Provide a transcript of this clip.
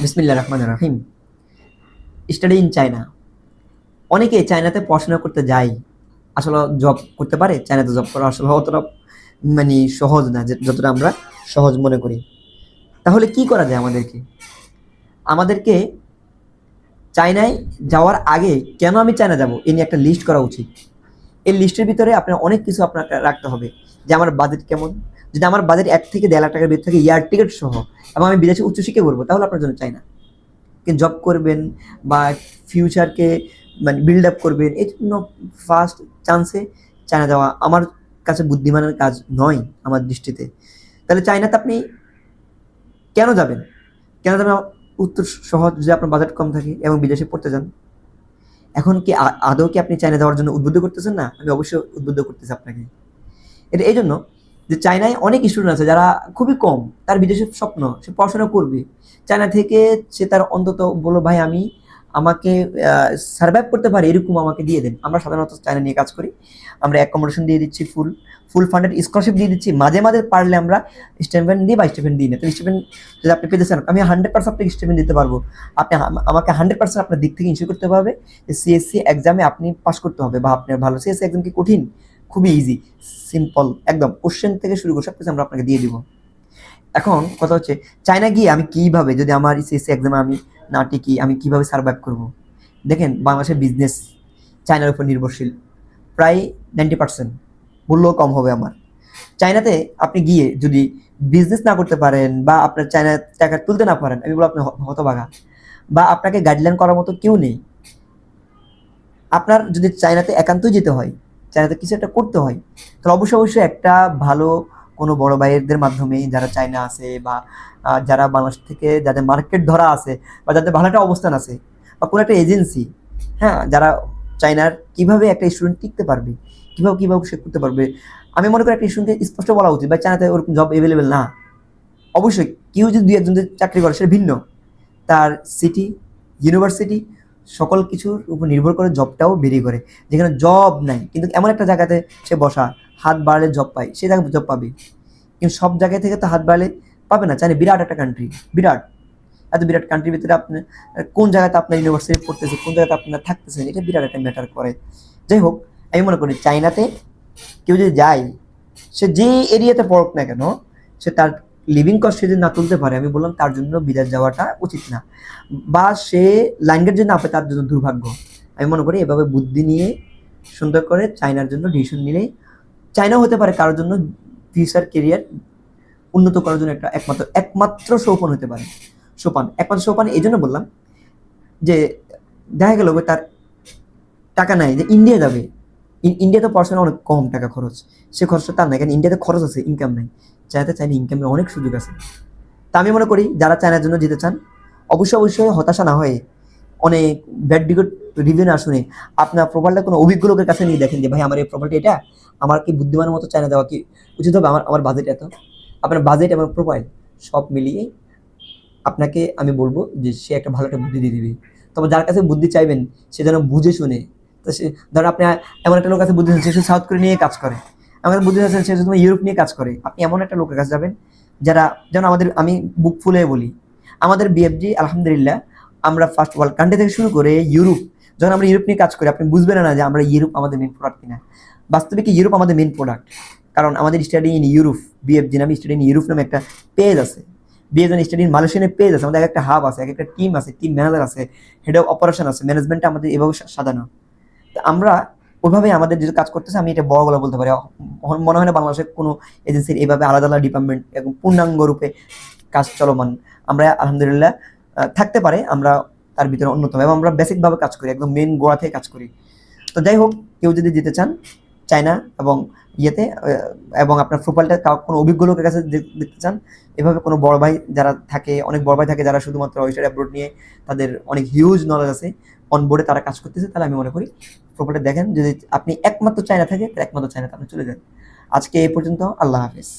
বিসমিল্লাহির রহমানির রহিম। Study in China. অনেকে চায়নাতে পড়াশোনা করতে যায়, আসলে জব করতে পারে। চায়নাতে জব করা আসলে অতটা সহজ না, যতটা আমরা সহজ মনে করি। তাহলে কি করা যায় আমাদেরকে? আমাদেরকে চায়নায় যাওয়ার আগে কেন আমি চায়না যাব এ নিয়ে একটা লিস্ট করা উচিত। এই লিস্টের ভিতরে আপনার অনেক কিছু আপনাকে রাখতে হবে, যে আমার বাজেট কেমন। যদি আমার বাজেট 1 থেকে 1.5 লাখ টাকার ভিতর থেকে এয়ার টিকিট সহ এবং আমি বিদেশে উচ্চশিক্ষা করবো, তাহলে আপনার জন্য চায়না। জব করবেন বা ফিউচারকে বিল্ড আপ করবেন, এই জন্য ফার্স্ট চান্সে চায়না যাওয়া আমার কাছে বুদ্ধিমানের কাজ নয় আমার দৃষ্টিতে। তাহলে চায়নাতে আপনি কেন যাবেন? কেন যাবেন? উত্তর সহজ, যে আপনার বাজেট কম থাকে এবং বিদেশে পড়তে যান। এখন কি আদৌ কি আপনি চায়না যাওয়ার জন্য উদ্বুদ্ধ করতেছেন? না, আমি অবশ্যই উদ্বুদ্ধ করতেছি আপনাকে। এটা এই জন্য যে চায়নায় অনেক স্টুডেন্ট আছে যারা খুবই কম, তার বিদেশের স্বপ্ন, সে পড়াশোনা করবে চায়না থেকে। সে তার অন্তত বলো, ভাই আমি আমাকে সার্ভাইভ করতে পারে এরকম আমাকে দিয়ে দেন। আমরা সাধারণত চায়না নিয়ে কাজ করি, আমরা অ্যাকোমোডেশন দিয়ে দিচ্ছি, ফুল ফুল ফান্ডেড স্কলারশিপ দিয়ে দিচ্ছি। মাঝে মাঝে পারলে আমরা স্টেপেন্ড দিই বা স্টেপেন্ড দিই না। তো স্টেপেন্ড যদি আপনি পেতে চান, আমি 100% আপনাকে স্টেপেন্ড দিতে পারবো। আপনি আমাকে 100% আপনার দিক থেকে ইনশিওর করতে হবে যে সিএসসি এক্সামে আপনি পাস করতে হবে, বা আপনার ভালো। সিএসসি এক্সাম কি কঠিন? খুবই ইজি, সিম্পল একদম। কোশ্চেন থেকে শুরু করে সব কিছু আমরা আপনাকে দিয়ে দিব। এখন কথা হচ্ছে, চায়না গিয়ে আমি কিভাবে, যদি আমার সিএসসি এক্সামে আমি না টিকি, আমি কিভাবে সার্ভাইভ করব? দেখেন, বাংলাদেশের বিজনেস চায়নার উপর নির্ভরশীল, প্রায় 90%, বললেও কম হবে আমার। চায়নাতে আপনি গিয়ে যদি বিজনেস না করতে পারেন বা আপনার চায়না টাকা তুলতে না পারেন, আমি বলবো আপনি হতভাগা, বা আপনাকে গাইডলাইন করার মতো কেউ নেই। আপনার যদি চায়নাতে একান্তই যেতে হয়, চায়নাতে কিছু একটা করতে হয়, তাহলে অবশ্যই অবশ্যই একটা ভালো কোনো বড় ভাইয়েরদের মাধ্যমে, যারা চায়না আছে বা যারা বাংলাদেশ থেকে যাদের মার্কেট ধরা আছে বা যাদের ভালো একটা অবস্থান আছে, বা কোনো একটা এজেন্সি, হ্যাঁ, যারা চায়নার কিভাবে একটা স্টুডেন্ট টিকতে পারবে, কিভাবে কিভাবে সে করতে পারবে। আমি মনে করি একটা স্টুডেন্টকে স্পষ্ট বলা উচিত, বা চায়নাতে ওরকম জব অ্যাভেলেবেল না। অবশ্যই কেউ যদি দুই একজন চাকরি করে সেটা ভিন্ন, তার সিটি, ইউনিভার্সিটি, সকল কিছুর উপর নির্ভর করে জবটাও বেরিয়ে করে। যেখানে জব নাই কিন্তু এমন একটা জায়গাতে সে বসা, হাত বাড়ালে জব পায়, সে জায়গায় জব পাবে। কিন্তু সব জায়গা থেকে তো হাত বাড়ালে পাবে না। চাইলে বিরাট একটা কান্ট্রি, বিরাট, এত বিরাট কান্ট্রির ভিতরে আপনি কোন জায়গাতে আপনার ইউনিভার্সিটি পড়তেছে, কোন জায়গাতে আপনার থাকতেছেন, এটা বিরাট একটা ম্যাটার করে। যাই হোক, আমি মনে করি চায়নাতে কেউ যদি যায়, সে যে এরিয়াতে পড়ুক না কেন, সে তার লিভিং কস্ট সে যদি না তুলতে পারে, আমি বললাম তার জন্য বিদেশ যাওয়াটা উচিত না। বা সে ল্যাঙ্গুয়েজ যদি না পায়, তার জন্য দুর্ভাগ্য। আমি মনে করি এভাবে বুদ্ধি নিয়ে সুন্দর করে চায়নার জন্য ডিসিশন নিলে, চায়নাও হতে পারে কারোর জন্য ফিউচার কেরিয়ার উন্নত করার জন্য একটা একমাত্র একমাত্র সোপান হতে পারে। সোপান, একমাত্র সোপান এই জন্য বললাম যে দেখা গেল তার টাকা নাই যে ইন্ডিয়া যাবে। ইন্ডিয়াতে পড়াশোনা অনেক কম টাকা খরচ, সে খরচটা তার নাই, কারণ ইন্ডিয়াতে খরচ আছে, ইনকাম নাই। চাইলে ইনকামের অনেক সুযোগ আছে। তা আমি মনে করি যারা চায়নার জন্য যেতে চান, অবশ্যই অবশ্যই হতাশা না হয়ে, অনেক ব্যাড বিগট রিভিউ না শুনে, আপনার প্রোফাইলটা কোনো অভিজ্ঞ লোকের কাছে নিয়ে দেখেন যে ভাই আমার এই প্রোফাইলটা এটা, আমার কি বুদ্ধিমানের মতো চায়না যাওয়া কি উচিত হবে? আমার আমার বাজেট এত। আপনার বাজেট এবং প্রোফাইল সব মিলিয়ে আপনাকে আমি বলবো যে সে একটা ভালো একটা বুদ্ধি দিয়ে দিবে। তবে যার কাছে বুদ্ধি চাইবেন, সে যেন বুঝে শুনে। তো সে, ধরো আপনি এমন একটা লোক কাছে বুদ্ধি চাচ্ছেন, সে সাউথ কোরিয়া নিয়ে কাজ করে। আমাদের বুদ্ধি চাচ্ছেন সে তোমার ইউরোপ নিয়ে কাজ করে। আপনি এমন একটা লোকের কাছে যাবেন যারা, যেমন আমাদের, আমি বুক ফুলে বলি, আমাদের বিএফজি আলহামদুলিল্লাহ, আমরা ফার্স্ট ওয়ার্ল্ড কান্ট্রি থেকে শুরু করে ইউরোপ, যখন আমরা ইউরোপ নিয়ে কাজ করি, আপনি বুঝবেন না যে আমরা ইউরোপ আমাদের মেন প্রোডাক্ট কিনা। বাস্তবে কি ইউরোপ আমাদের মেন প্রোডাক্ট, কারণ আমাদের স্টাডি ইন ইউরোপ, বিএফজি নামে স্টাডি ইন ইউরোপ নামে একটা পেজ আছে। বিএজন স্টাডি ইন মালয়েশিয়ানের পেজ আছে, আমাদের একটা হাব আছে, একটা টিম আছে, টিম ম্যানেজার আছে, হেড অফ অপারেশন আছে, ম্যানেজমেন্টটা আমাদের এভাবে সাজানো। তো আমরা ওইভাবে আমাদের যে কাজ করতেছে, আমি এটা বড় গলা বলতে পারি, মনে হয় না বাংলাদেশের কোনো এজেন্সির এইভাবে আলাদা আলাদা ডিপার্টমেন্ট এবং পূর্ণাঙ্গ রূপে কাজ চলমান। আমরা আলহামদুলিল্লাহ থাকতে পারে, আমরা তার ভিতরে অন্যতম, এবং আমরা বেসিকভাবে কাজ করি, একদম মেন গোড়া থেকে কাজ করি। তো যাই হোক, কেউ যদি যেতে চান চায়না এবং ইয়েতে, এবং আপনার প্রোফাইলটা কোনো অভিজ্ঞ লোকের কাছে দেখতে চান, এভাবে কোনো বড় ভাই যারা থাকে, অনেক বড় ভাই থাকে যারা শুধুমাত্র ওয়েস্টার্ন অ্যাব্রোড নিয়ে, তাদের অনেক হিউজ নলেজ আছে, অনবোর্ডে তারা কাজ করতেছে, তাহলে আমি মনে করি প্রোফাইলটা দেখেন। যদি আপনি একমাত্র চায়না থাকে, তাহলে একমাত্র চায়নাতে আপনি চলে যান। আজকে এই পর্যন্ত, আল্লাহ হাফেজ।